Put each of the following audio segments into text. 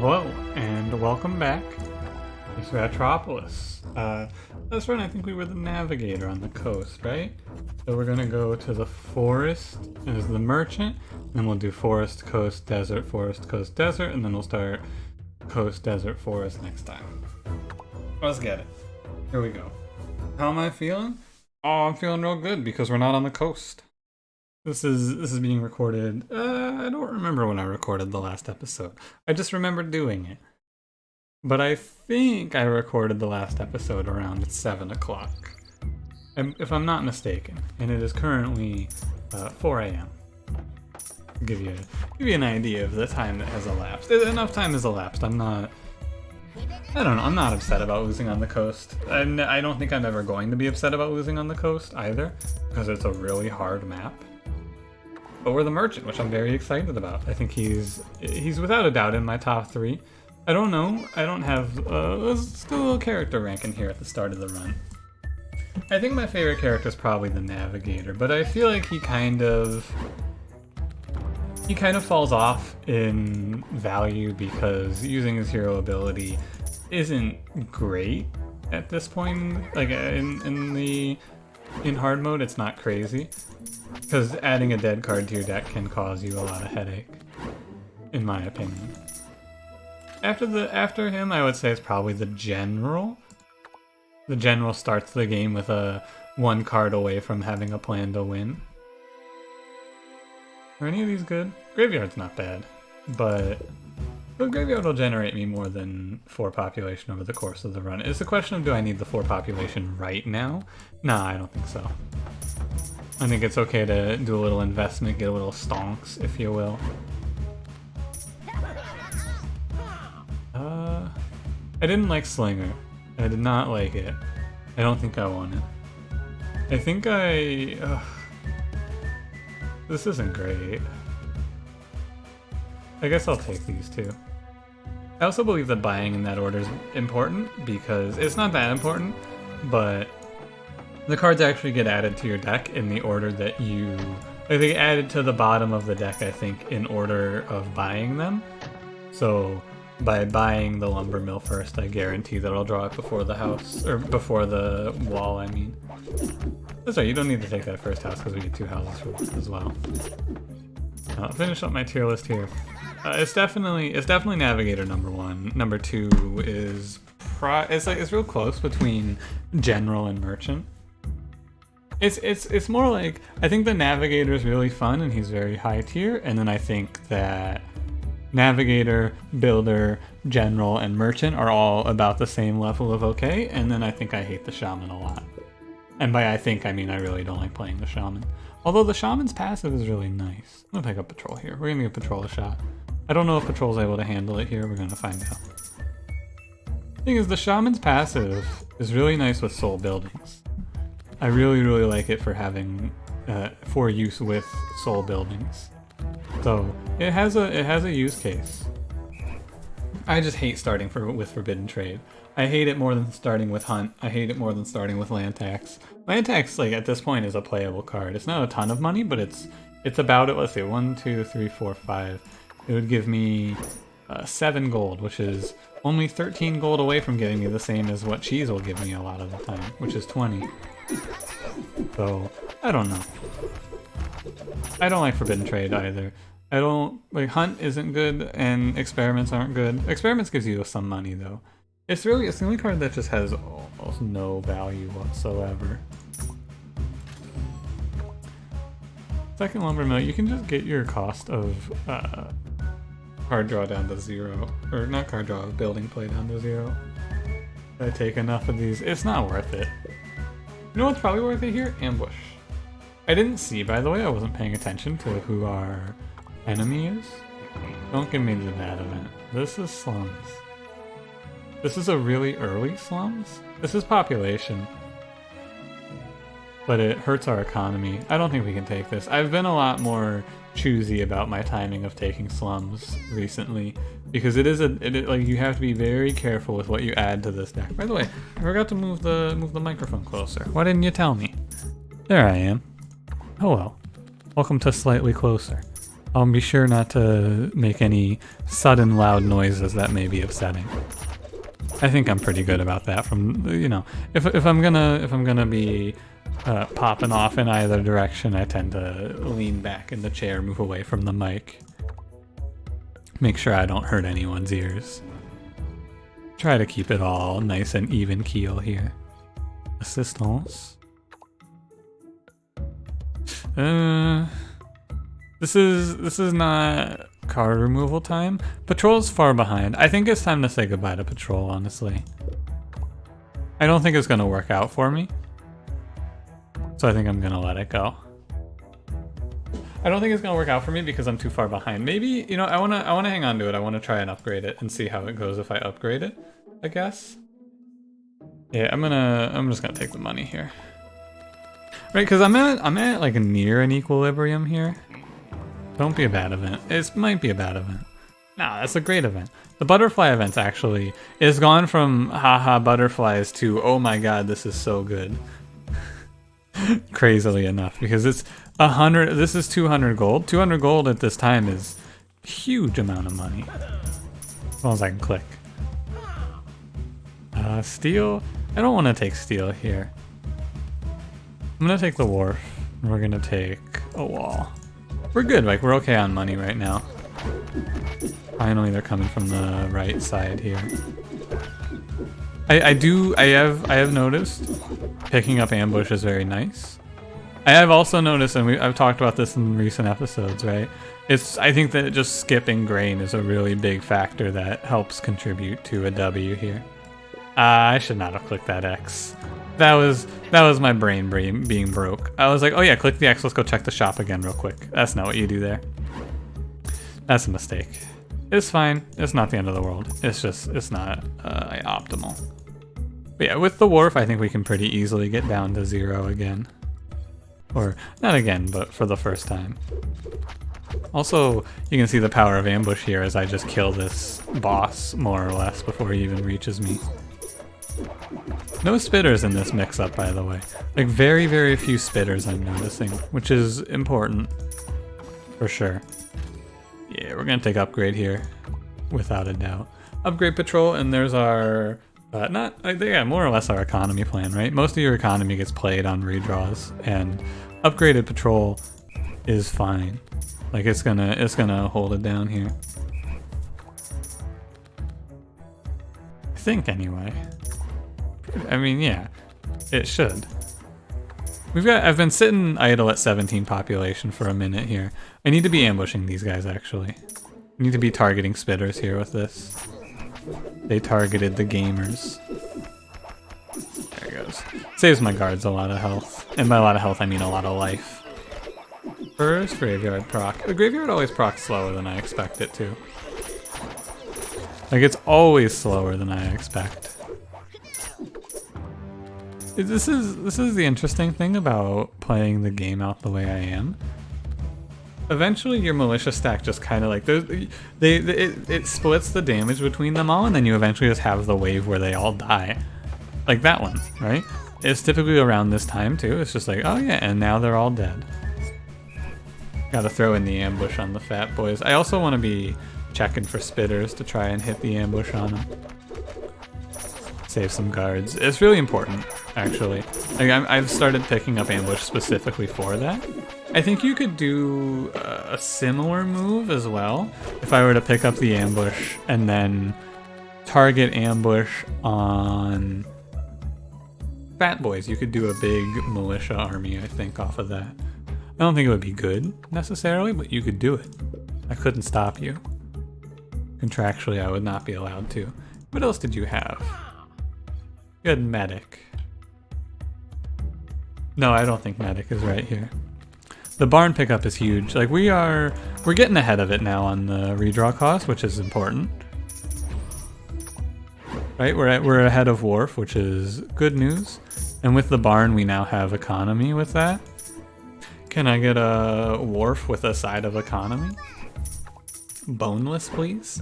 Hello, and welcome back. It's Ratropolis. Last run, I think we were the navigator on the coast, right? So we're gonna go to the forest as the merchant, and then we'll do forest, coast, desert, and then we'll start coast, desert, forest next time. Let's get it. Here we go. How am I feeling? Oh, I'm feeling real good because we're not on the coast. This is being recorded. I don't remember when I recorded the last episode. I just remember doing it. But I think I recorded the last episode around 7 o'clock. If I'm not mistaken. And it is currently 4 a.m. Give you an idea of the time that has elapsed. Enough time has elapsed. I'm not upset about losing on the coast. I don't think I'm ever going to be upset about losing on the coast either, because it's a really hard map. But we're the merchant, which I'm very excited about. I think he's without a doubt in my top 3. I don't know. I don't have still a little character rank in here at the start of the run. I think my favorite character is probably the navigator, but I feel like he kind of falls off in value because using his hero ability isn't great at this point. Like in hard mode, it's not crazy. Because adding a dead card to your deck can cause you a lot of headache, in my opinion. After him, I would say it's probably the general. The general starts the game with a 1 card away from having a plan to win. Are any of these good? Graveyard's not bad, but the graveyard will generate me more than 4 population over the course of the run. It's a question of, do I need the 4 population right now? Nah, I don't think so. I think it's okay to do a little investment, get a little stonks, if you will. I didn't like Slinger. I did not like it. I don't think I want it. I think this isn't great. I guess I'll take these two. I also believe that buying in that order is important, because it's not that important, but the cards actually get added to your deck in the order that they get added to the bottom of the deck, I think, in order of buying them. So by buying the lumber mill first, I guarantee that I'll draw it before the house, or before the wall, I mean. That's right, you don't need to take that first house because we get 2 houses for this as well. I'll finish up my tier list here. It's definitely Navigator number 1. Number 2 is it's real close between General and Merchant. It's more like, I think the Navigator is really fun and he's very high tier, and then I think that Navigator, Builder, General, and Merchant are all about the same level of okay, and then I think I hate the Shaman a lot. And by I think, I mean I really don't like playing the Shaman. Although the Shaman's passive is really nice. I'm gonna pick up Patrol here. We're gonna give Patrol a shot. I don't know if Patrol's able to handle it here, we're gonna find out. The thing is, the Shaman's passive is really nice with soul buildings. I really like it for having, for use with soul buildings. So it has a use case. I just hate starting with Forbidden Trade. I hate it more than starting with Hunt. I hate it more than starting with Land Tax. Land Tax, like, at this point, is a playable card. It's not a ton of money, but it's about it. Let's see, 1, 2, 3, 4, 5. It would give me 7 gold, which is only 13 gold away from getting me the same as what Cheese will give me a lot of the time, which is 20. So, I don't know. I don't like Forbidden Trade either. I don't, like, Hunt isn't good, and Experiments aren't good. Experiments gives you some money, though. It's the only card that just has almost no value whatsoever. Second Lumber Mill, you can just get your cost of card draw down to 0. Or not card draw, building play down to 0. I take enough of these. It's not worth it. You know what's probably worth it here? Ambush. I didn't see, by the way, I wasn't paying attention to who our enemy is. Don't give me the bad event. This is Slums. This is a really early Slums. This is population. But it hurts our economy. I don't think we can take this. I've been a lot more choosy about my timing of taking Slums recently, because like, you have to be very careful with what you add to this deck. By the way, I forgot to move the microphone closer. Why didn't you tell me? There I am. Oh well. Welcome to Slightly Closer. I'll be sure not to make any sudden loud noises that may be upsetting. I think I'm pretty good about that. From, you know, if I'm gonna be popping off in either direction, I tend to lean back in the chair, move away from the mic, make sure I don't hurt anyone's ears. Try to keep it all nice and even keel here. Assistance. This is not card removal time. Patrol's far behind. I think it's time to say goodbye to Patrol, honestly. I don't think it's gonna work out for me, so I think I'm gonna let it go. I don't think it's gonna work out for me because I'm too far behind. Maybe, you know, I wanna hang on to it. I wanna try and upgrade it and see how it goes if I upgrade it, I guess. Yeah, I'm just gonna take the money here. Right, because I'm at like near an equilibrium here. Don't be a bad event. It might be a bad event. Nah, that's a great event. The butterfly event actually is gone from haha butterflies to oh my god, this is so good. Crazily enough, because it's 100. This is 200 gold. 200 gold at this time is a huge amount of money. As long as I can click. Steel. I don't want to take steel here. I'm gonna take the wharf. We're gonna take a wall. We're good, like we're okay on money right now. Finally, they're coming from the right side here. I have noticed picking up ambush is very nice. I have also noticed, and I've talked about this in recent episodes, right? I think that just skipping grain is a really big factor that helps contribute to a W here. I should not have clicked that X. That was my brain being broke. I was like, oh yeah, click the X, let's go check the shop again real quick. That's not what you do there. That's a mistake. It's fine. It's not the end of the world. It's just, it's not optimal. But yeah, with the wharf, I think we can pretty easily get down to 0 again. Or, not again, but for the first time. Also, you can see the power of ambush here as I just kill this boss, more or less, before he even reaches me. No spitters in this mix-up, by the way. Like, very, very few spitters I'm noticing, which is important. For sure. Yeah, we're gonna take upgrade here, without a doubt. Upgrade patrol, and there's our... yeah, more or less our economy plan, right? Most of your economy gets played on redraws, and upgraded patrol is fine. Like, it's gonna hold it down here. I think, anyway. I mean, yeah, it should. I've been sitting idle at 17 population for a minute here. I need to be ambushing these guys, actually. I need to be targeting spitters here with this. They targeted the gamers. There he goes. Saves my guards a lot of health. And by a lot of health, I mean a lot of life. First graveyard proc. The graveyard always procs slower than I expect it to. Like, it's always slower than I expect. This is the interesting thing about playing the game out the way I am. Eventually your militia stack just kind of like, it splits the damage between them all, and then you eventually just have the wave where they all die. Like that one, right? It's typically around this time too. It's just like, oh yeah, and now they're all dead. Gotta throw in the ambush on the fat boys. I also want to be checking for spitters to try and hit the ambush on them. Save some guards. It's really important, actually. Like, I've started picking up ambush specifically for that. I think you could do a similar move as well. If I were to pick up the ambush and then target ambush on fat boys, you could do a big militia army, I think, off of that. I don't think it would be good, necessarily, but you could do it. I couldn't stop you. Contractually, I would not be allowed to. What else did you have? Good medic. No, I don't think medic is right here. The barn pickup is huge. Like we're getting ahead of it now on the redraw cost, which is important. Right, we're ahead of wharf, which is good news. And with the barn, we now have economy with that. Can I get a wharf with a side of economy? Boneless, please.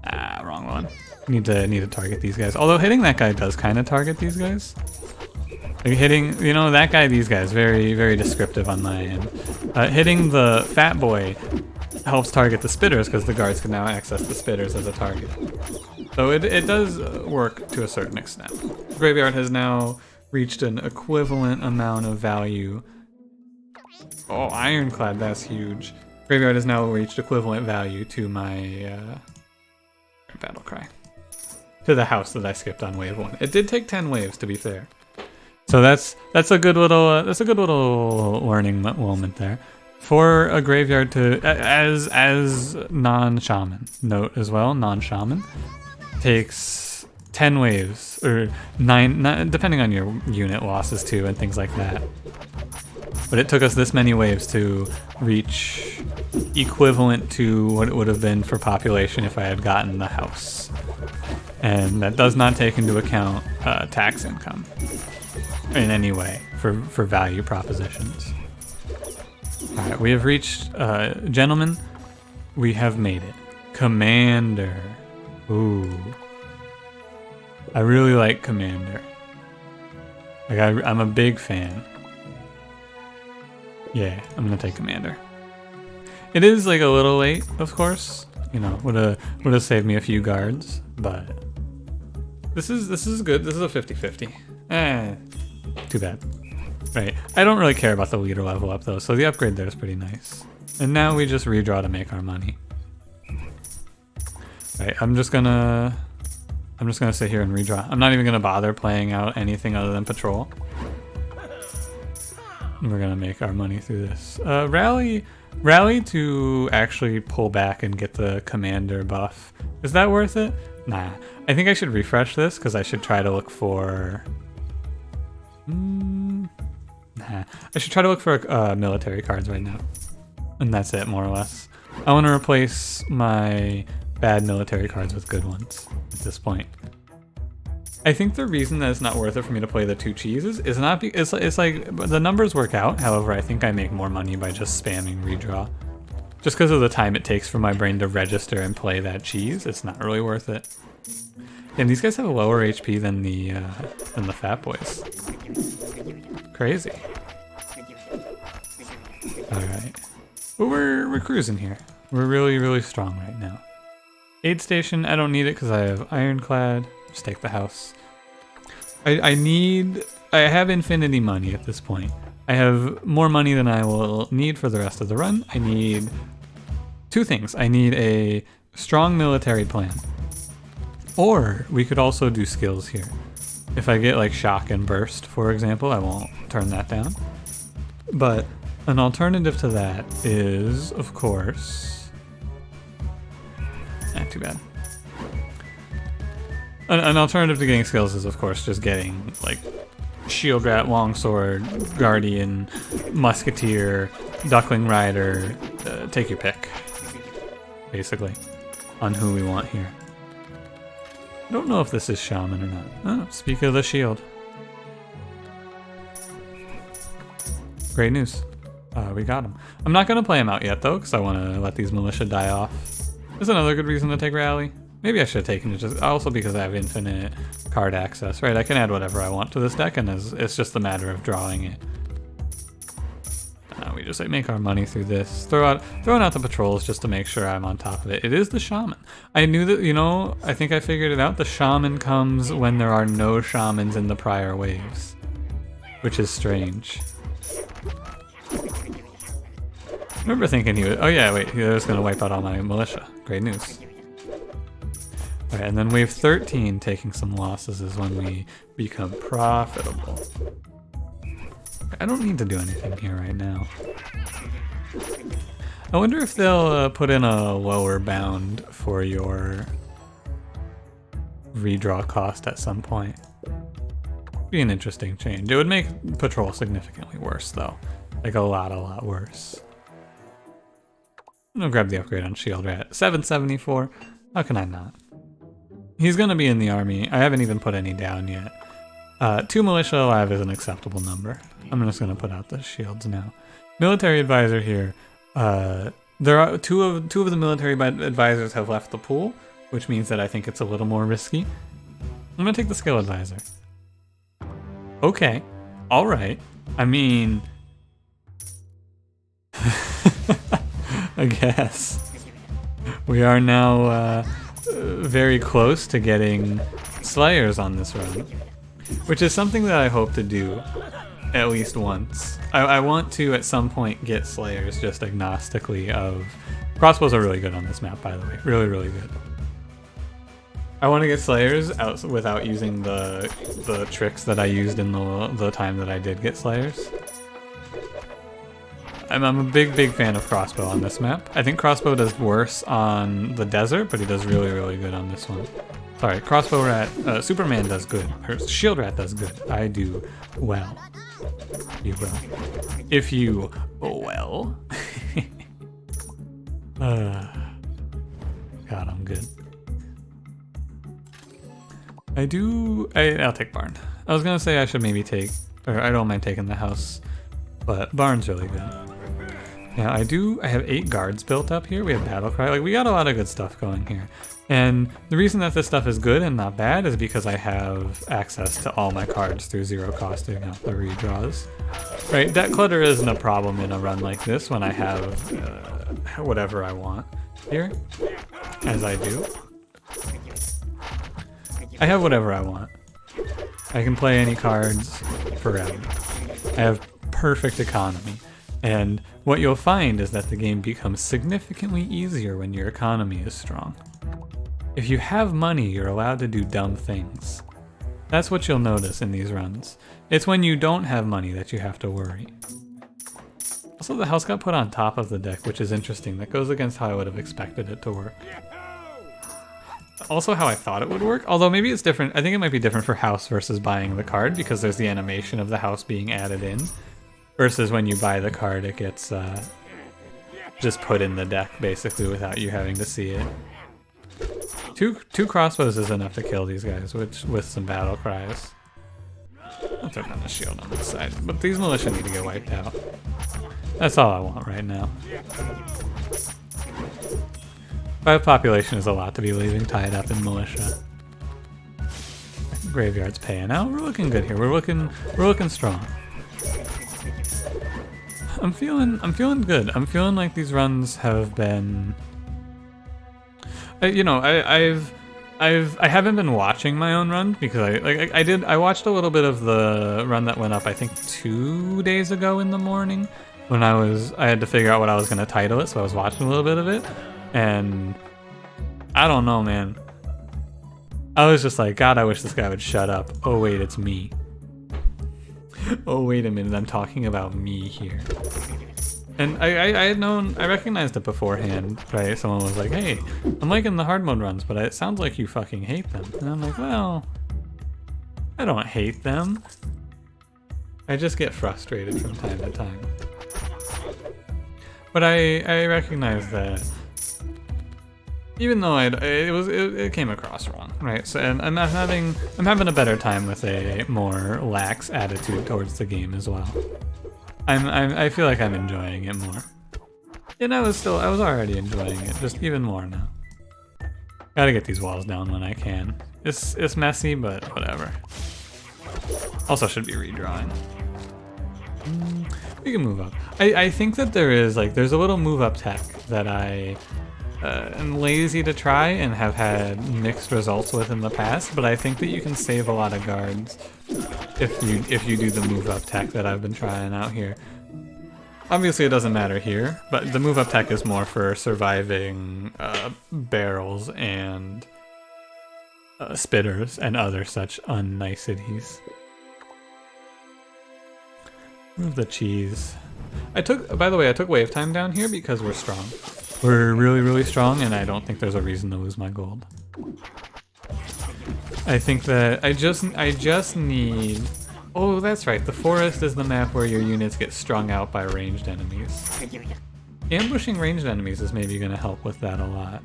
Ah, wrong one. Need to target these guys. Although hitting that guy does kind of target these guys. Like hitting, you know, that guy, these guys, very, very descriptive on my end. Hitting the fat boy helps target the spitters because the guards can now access the spitters as a target. So it does work to a certain extent. Graveyard has now reached an equivalent amount of value. Oh, Ironclad, that's huge. Graveyard has now reached equivalent value to my battle cry. To the house that I skipped on wave 1. It did take 10 waves, to be fair. So that's a good little learning moment there. For a graveyard to as non-shaman, note as well, non-shaman takes 10 waves or 9 depending on your unit losses too and things like that. But it took us this many waves to reach equivalent to what it would have been for population if I had gotten the house. And that does not take into account tax income in any way for value propositions. Alright, we have reached, gentlemen, we have made it. Commander. Ooh. I really like Commander. Like, I'm a big fan. Yeah, I'm gonna take Commander. It is like a little late, of course. You know, would have saved me a few guards, but this is good. This is a 50-50. Too bad. Right. I don't really care about the leader level up though, so the upgrade there is pretty nice. And now we just redraw to make our money. Right, I'm just gonna sit here and redraw. I'm not even gonna bother playing out anything other than patrol. We're gonna make our money through this. Rally to actually pull back and get the commander buff. Is that worth it? Nah. I think I should refresh this because I should try to look for. Nah. I should try to look for military cards right now, and that's it more or less. I want to replace my bad military cards with good ones at this point. I think the reason that it's not worth it for me to play the 2 cheeses is not it's like the numbers work out. However, I think I make more money by just spamming redraw. Just because of the time it takes for my brain to register and play that cheese, it's not really worth it. And these guys have a lower HP than the fat boys. Crazy. All right, well, we're cruising here. We're really strong right now. Aid station, I don't need it because I have Ironclad. Just take the house. I have infinity money at this point. I have more money than I will need for the rest of the run. I need 2 things. I need a strong military plan. Or we could also do skills here. If I get like shock and burst, for example, I won't turn that down. But an alternative to that is, of course, not too bad. An alternative to getting skills is, of course, just getting, like, Shield Rat, Longsword, Guardian, Musketeer, Duckling Rider, take your pick, basically, on who we want here. I don't know if this is Shaman or not. Oh, speak of the shield. Great news. We got him. I'm not going to play him out yet, though, because I want to let these militia die off. There's another good reason to take Rally. Maybe I should have taken it just also because I have infinite card access, right? I can add whatever I want to this deck, and it's just a matter of drawing it. We just like make our money through this. Throwing out the patrols just to make sure I'm on top of it. It is the Shaman. I knew that, you know, I think I figured it out. The Shaman comes when there are no Shamans in the prior waves, which is strange. I remember thinking he was, oh yeah, wait, he was gonna wipe out all my militia. Great news. Alright, and then wave 13, taking some losses, is when we become profitable. I don't need to do anything here right now. I wonder if they'll put in a lower bound for your redraw cost at some point. Be an interesting change. It would make patrol significantly worse, though. Like a lot worse. I'm gonna grab the upgrade on Shield Rat. 774. How can I not? He's gonna be in the army. I haven't even put any down yet. 2 militia alive is an acceptable number. I'm just gonna put out the shields now. Military advisor here. There are two of the military advisors have left the pool, which means that I think it's a little more risky. I'm gonna take the skill advisor. Okay, All right. I mean, I guess we are now very close to getting Slayers on this run, which is something that I hope to do at least once. I want to at some point get Slayers just agnostically of... Crossbows are really good on this map, by the way. Really, really good. I want to get Slayers out without using the tricks that I used in the time that I did get Slayers. I'm a big fan of Crossbow on this map. I think Crossbow does worse on the desert, but he does really, really good on this one. Sorry, Crossbow Rat, Superman does good. Or Shield Rat does good. I do well. You will. If you well. God, I'm good. I'll take Barn. I was gonna say I should maybe take, or I don't mind taking the house, but Barn's really good. Yeah, I have 8 guards built up here. We have Battlecry. Like, we got a lot of good stuff going here. And the reason that this stuff is good and not bad is because I have access to all my cards through 0 costing out the redraws. Right, deck clutter isn't a problem in a run like this when I have whatever I want here, as I do. I have whatever I want. I can play any cards forever. I have perfect economy. And what you'll find is that the game becomes significantly easier when your economy is strong. If you have money, you're allowed to do dumb things. That's what you'll notice in these runs. It's when you don't have money that you have to worry. Also, the house got put on top of the deck, which is interesting. That goes against how I would have expected it to work. Also how I thought it would work, although maybe it's different. I think it might be different for house versus buying the card, because there's the animation of the house being added in. Versus when you buy the card, it gets just put in the deck, basically, without you having to see it. Two crossbows is enough to kill these guys, with some battle cries. I'll throw down a shield on this side, but these militia need to get wiped out. That's all I want right now. 5 population is a lot to be leaving tied up in militia. Graveyard's paying out. We're looking good here. We're looking strong. I'm feeling good. I'm feeling like these runs have been. You know, I haven't been watching my own run because I watched a little bit of the run that went up I think 2 days ago in the morning when I had to figure out what I was gonna title it, so I was watching a little bit of it, and I don't know, man. I was just like, God, I wish this guy would shut up. Oh wait, it's me. Oh wait a minute, I'm talking about me here. And I recognized it beforehand, right? Someone was like, hey, I'm liking the hard mode runs, but it sounds like you fucking hate them. And I'm like, well, I don't hate them. I just get frustrated from time to time. But I recognize that even though it came across wrong, right? So, and I'm having a better time with a more lax attitude towards the game as well. I feel like I'm enjoying it more. And I was already enjoying it, just even more now. Gotta get these walls down when I can. It's messy, but whatever. Also should be redrawing. We can move up. I think that there's a little move up tech that I am lazy to try and have had mixed results with in the past, but I think that you can save a lot of guards if you do the move up tech that I've been trying out here. Obviously it doesn't matter here, but the move up tech is more for surviving barrels and spitters and other such unniceties. Move the cheese. By the way, I took wave time down here because we're strong. We're really, really strong, and I don't think there's a reason to lose my gold. I think that I just need... Oh, that's right. The forest is the map where your units get strung out by ranged enemies. Ambushing ranged enemies is maybe going to help with that a lot.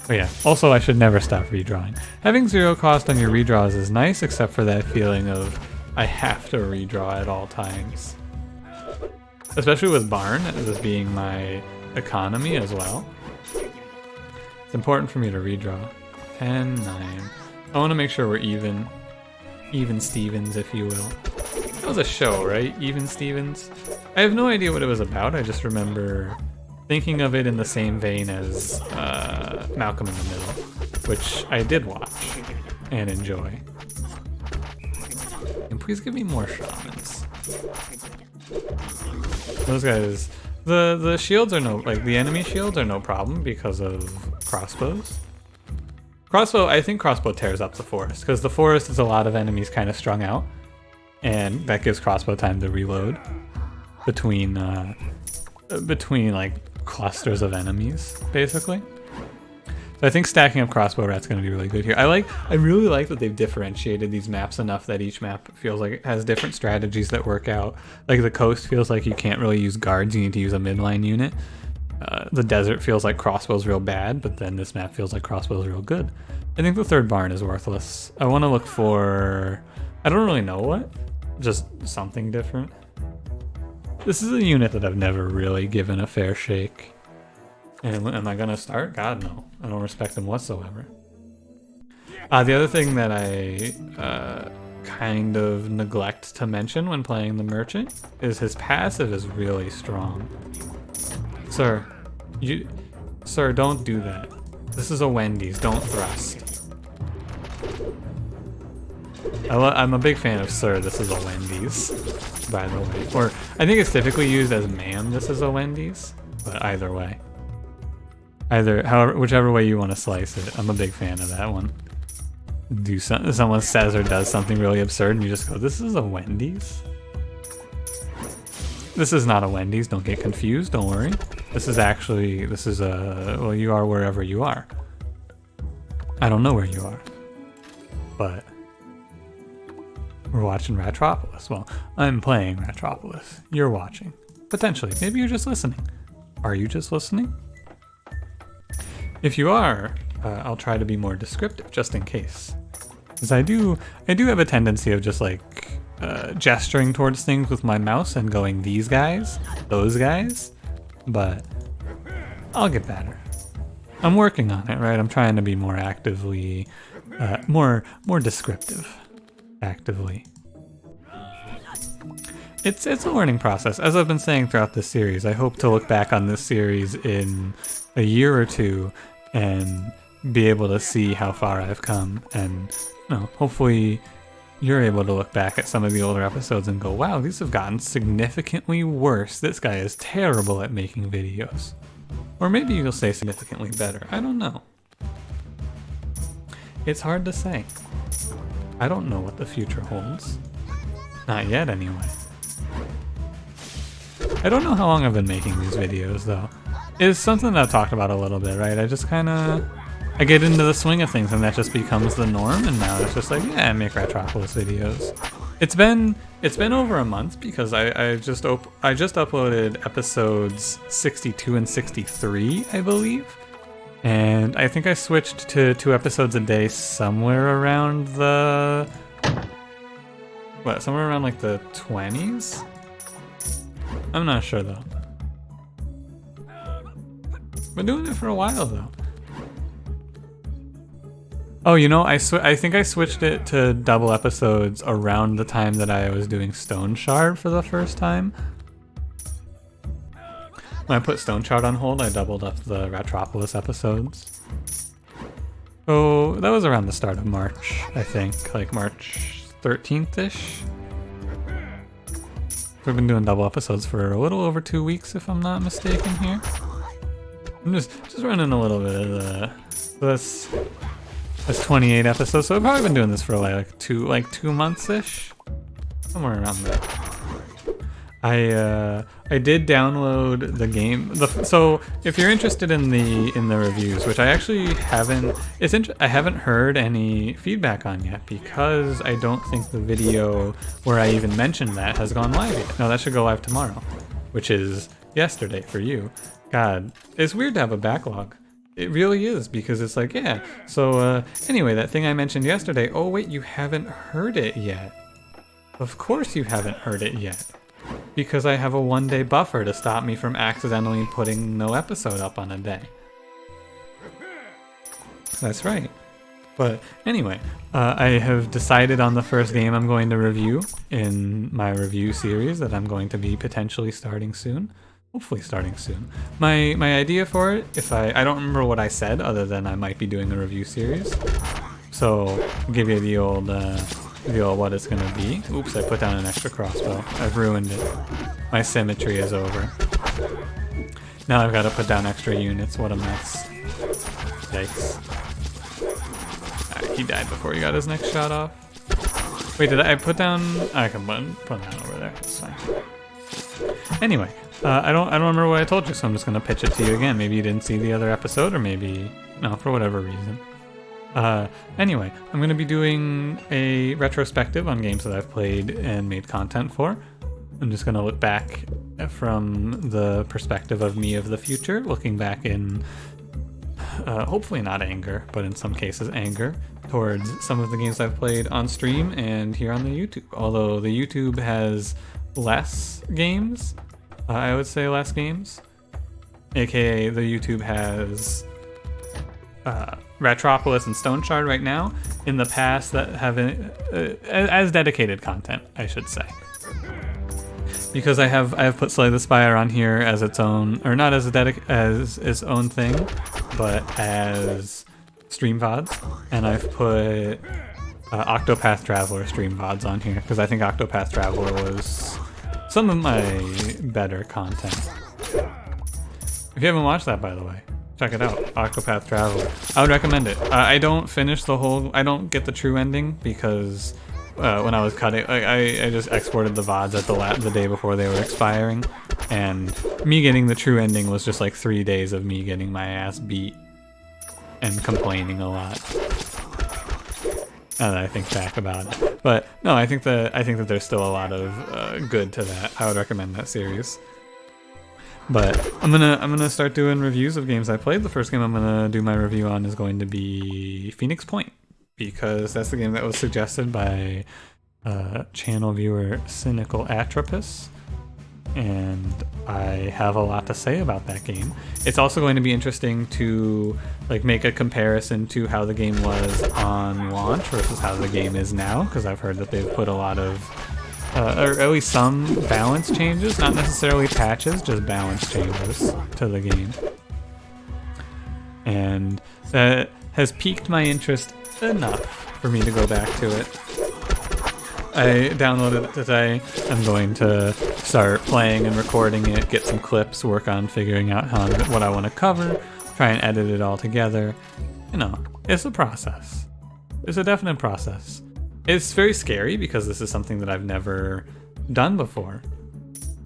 Oh yeah, also I should never stop redrawing. Having 0 cost on your redraws is nice, except for that feeling of I have to redraw at all times. Especially with Barn, as being my economy as well. It's important for me to redraw. 10, 9. I want to make sure we're even Stevens, if you will. was a show, right? Even Stevens. I have no idea what it was about. I just remember thinking of it in the same vein as Malcolm in the Middle, which I did watch and enjoy. And please give me more shamans. Those guys, the shields are the enemy shields are no problem because of crossbows. I think crossbow tears up the forest, because the forest is a lot of enemies kind of strung out, and that gives crossbow time to reload between like clusters of enemies, basically. So I think stacking up crossbow rat's going to be really good here. I really like that they've differentiated these maps enough that each map feels like it has different strategies that work out. Like the coast feels like you can't really use guards, you need to use a midline unit. The desert feels like crossbow's real bad, but then this map feels like crossbow's real good. I think the third barn is worthless. I want to look for, I don't really know what, just something different. This is a unit that I've never really given a fair shake. And am I gonna start? God, no. I don't respect him whatsoever. The other thing that I kind of neglect to mention when playing the merchant is his passive is really strong. Sir, don't do that. This is a Wendy's, don't thrust. I'm a big fan of Sir, this is a Wendy's, by the way. Or, I think it's typically used as ma'am, this is a Wendy's, but either way. Whichever way you want to slice it, I'm a big fan of that one. Someone says or does something really absurd and you just go, this is a Wendy's? This is not a Wendy's, don't get confused, don't worry. Well, you are wherever you are. I don't know where you are, but we're watching Ratropolis. Well, I'm playing Ratropolis. You're watching. Potentially. Maybe you're just listening. Are you just listening? If you are, I'll try to be more descriptive, just in case. Because I do have a tendency of just like gesturing towards things with my mouse and going, these guys, those guys, but I'll get better. I'm working on it, right? I'm trying to be more actively, more descriptive, actively. It's a learning process. As I've been saying throughout this series, I hope to look back on this series in a year or two and be able to see how far I've come, and hopefully you're able to look back at some of the older episodes and go, wow, these have gotten significantly worse. This guy is terrible at making videos. Or maybe you'll say significantly better. I don't know. It's hard to say. I don't know what the future holds. Not yet, anyway. I don't know how long I've been making these videos, though. It's something that I've talked about a little bit, right? I get into the swing of things and that just becomes the norm, and now it's just like, yeah, I make Ratropolis videos. It's been over a month because I just uploaded episodes 62 and 63, I believe. And I think I switched to 2 episodes a day somewhere around somewhere around like the 20s? I'm not sure though. Been doing it for a while though. Oh, I think I switched it to double episodes around the time that I was doing Stone Shard for the first time. When I put Stone Shard on hold, I doubled up the Ratropolis episodes. Oh, that was around the start of March, I think, like March 13th-ish. We've been doing double episodes for a little over 2 weeks, if I'm not mistaken here. I'm just running a little bit of the... That's 28 episodes, so I've probably been doing this for like 2 months-ish, somewhere around there. I did download the game. So if you're interested in the reviews, which I actually haven't, I haven't heard any feedback on yet because I don't think the video where I even mentioned that has gone live yet. No, that should go live tomorrow, which is yesterday for you. God, it's weird to have a backlog. It really is, because it's like, yeah, so anyway, that thing I mentioned yesterday, oh wait, you haven't heard it yet. Of course you haven't heard it yet. Because I have a 1-day buffer to stop me from accidentally putting no episode up on a day. That's right. But anyway, I have decided on the first game I'm going to review in my review series that I'm going to be potentially starting soon. Hopefully starting soon. My idea for it, if I don't remember what I said other than I might be doing a review series. So I'll give you the old what it's gonna be. Oops, I put down an extra crossbow. I've ruined it. My symmetry is over. Now I've got to put down extra units. What a mess. Yikes. Alright, he died before he got his next shot off. Wait, did I put down... I can put that over there. It's fine. Anyway, I don't remember what I told you, so I'm just gonna pitch it to you again. Maybe you didn't see the other episode, or maybe... No, for whatever reason. Anyway, I'm gonna be doing a retrospective on games that I've played and made content for. I'm just gonna look back from the perspective of me of the future, looking back in, hopefully not anger, but in some cases anger, towards some of the games I've played on stream and here on the YouTube. Although the YouTube has less games, I would say less games, aka the YouTube has Ratropolis and Stone Shard right now. In the past, that haven't as dedicated content, I should say. Because I have put Slay the Spire on here as its own, or not as as its own thing, but as stream VODs, and I've put Octopath Traveler stream VODs on here because I think Octopath Traveler was some of my better content. If you haven't watched that, by the way, check it out, Octopath Traveler. I would recommend it. I don't finish the whole, I don't get the true ending because when I was cutting, I just exported the VODs at the day before they were expiring, and me getting the true ending was just like 3 days of me getting my ass beat and complaining a lot. Now that I think back about it, but no, I think that there's still a lot of good to that. I would recommend that series. But I'm gonna start doing reviews of games I played. The first game I'm gonna do my review on is going to be Phoenix Point, because that's the game that was suggested by channel viewer Cynical Atropus, and I have a lot to say about that game. It's also going to be interesting to like make a comparison to how the game was on launch versus how the game is now, because I've heard that they've put a lot of or at least some balance changes, not necessarily patches, just balance changes to the game. And that has piqued my interest enough for me to go back to it. I downloaded it today. I'm going to start playing and recording it, get some clips, work on figuring out what I want to cover, try and edit it all together. You know, it's a process. It's a definite process. It's very scary because this is something that I've never done before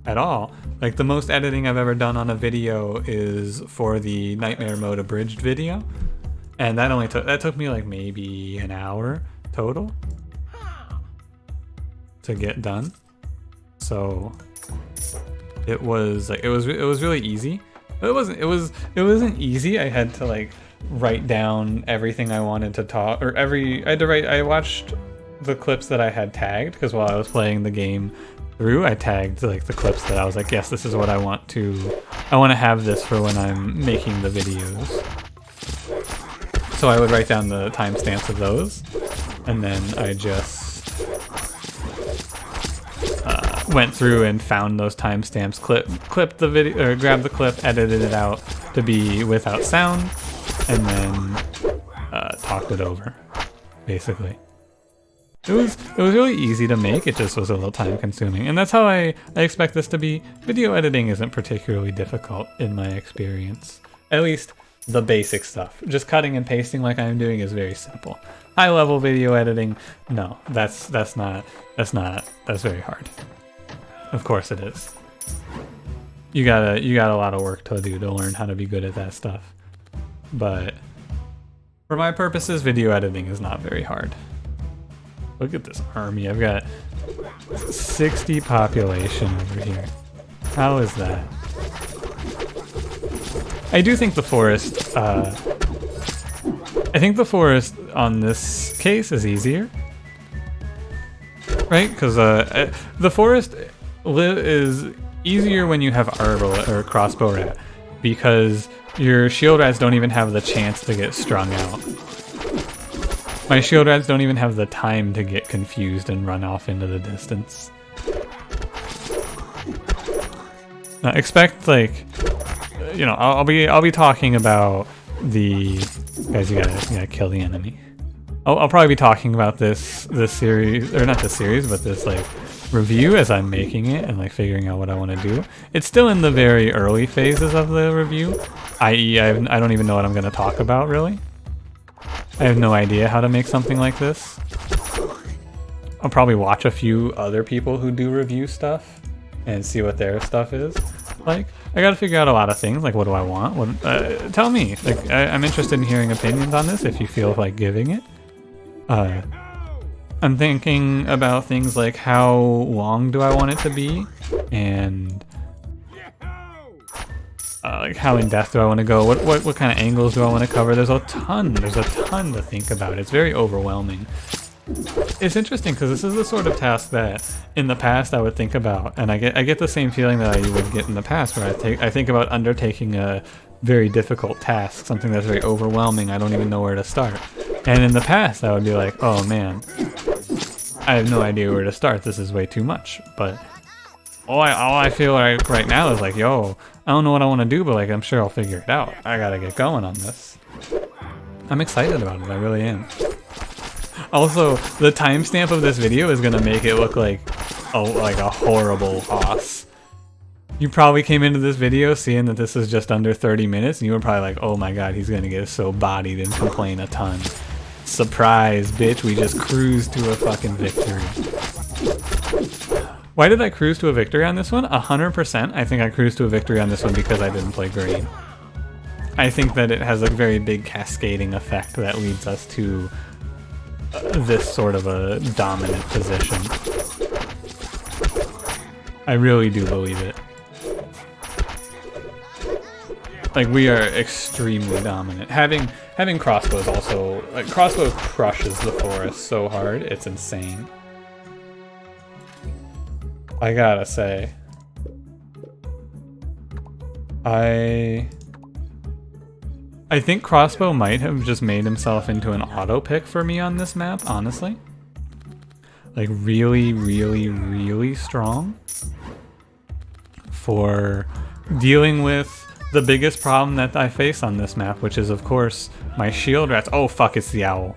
at all. Like, the most editing I've ever done on a video is for the Nightmare Mode abridged video, and that took me like maybe an hour total to get done. So it was really easy. But it wasn't easy. I had to like write down everything I wanted to talk, or I watched the clips that I had tagged, because while I was playing the game through, I tagged like the clips that I was like, yes, this is what I want to have this for when I'm making the videos. So I would write down the timestamps of those, and then I just went through and found those timestamps, clipped the video, or grabbed the clip, edited it out to be without sound, and then talked it over, basically. It was really easy to make, it just was a little time consuming, and that's how I expect this to be. Video editing isn't particularly difficult in my experience. At least the basic stuff. Just cutting and pasting like I'm doing is very simple. High level video editing, no, that's very hard. Of course it is. You got a lot of work to do to learn how to be good at that stuff. But for my purposes, video editing is not very hard. Look at this army. I've got 60 population over here. How is that? I do think the forest, I think the forest on this case is easier. Right? Because the forest is easier when you have Arbalest or Crossbow Rat, because your shield rats don't even have the chance to get strung out. My shield rats don't even have the time to get confused and run off into the distance. Now, expect, like, you know, I'll be talking about the guys. You gotta kill the enemy. I'll probably be talking about this series, or not this series, but this like review as I'm making it and like figuring out what I want to do. It's still in the very early phases of the review, i.e., I don't even know what I'm gonna talk about really. I have no idea how to make something like this. I'll probably watch a few other people who do review stuff and see what their stuff is. Like, I gotta figure out a lot of things, like what do I want? What, tell me, like, I'm interested in hearing opinions on this if you feel like giving it. I'm thinking about things like how long do I want it to be? And like how in depth do I want to go? What kind of angles do I want to cover? There's a ton to think about. It's very overwhelming. It's interesting because this is the sort of task that in the past I would think about, and I get the same feeling that I would get in the past where I think about undertaking a very difficult task, something that's very overwhelming. I don't even know where to start. And in the past I would be like, oh man, I have no idea where to start. This is way too much. But all I feel like right now is like, yo, I don't know what I want to do, but like I'm sure I'll figure it out. I gotta get going on this. I'm excited about it. I really am. Also, the timestamp of this video is gonna make it look like a horrible boss. You probably came into this video seeing that this is just under 30 minutes, and you were probably like, oh my god, he's gonna get so bodied and complain a ton. Surprise, bitch, we just cruised to a fucking victory. Why did I cruise to a victory on this one? 100%, I think I cruised to a victory on this one because I didn't play green. I think that it has a very big cascading effect that leads us to this sort of a dominant position. I really do believe it. Like, we are extremely dominant. Having crossbows also, like, crossbow crushes the forest so hard, it's insane. I gotta say, I think Crossbow might have just made himself into an auto pick for me on this map, honestly. Like, really, really, really strong for dealing with the biggest problem that I face on this map, which is, of course, my shield rats. Oh, fuck, it's the owl.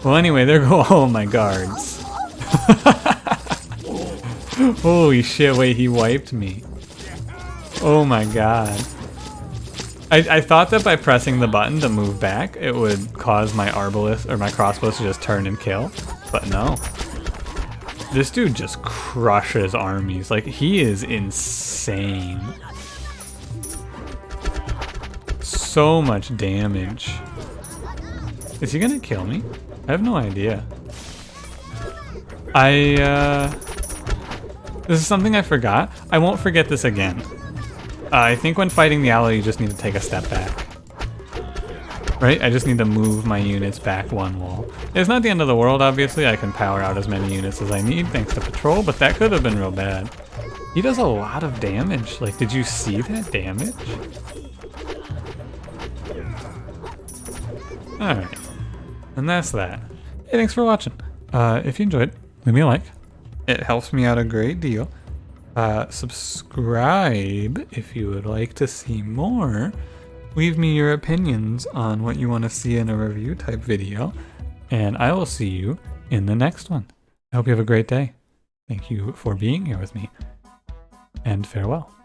Well, anyway, there go all my guards. Holy shit, wait, he wiped me. Oh my god. I thought that by pressing the button to move back, it would cause my arbalist or my crossbows to just turn and kill, but no. This dude just crushes armies. Like, he is insane. So much damage. Is he gonna kill me? I have no idea. This is something I forgot. I won't forget this again. I think when fighting the owl, you just need to take a step back. Right? I just need to move my units back one wall. It's not the end of the world, obviously. I can power out as many units as I need thanks to patrol, but that could have been real bad. He does a lot of damage. Like, did you see that damage? Alright. And that's that. Hey, thanks for watching. If you enjoyed, leave me a like. It helps me out a great deal. Subscribe if you would like to see more. Leave me your opinions on what you want to see in a review type video, and I will see you in the next one. I hope you have a great day. Thank you for being here with me, and farewell.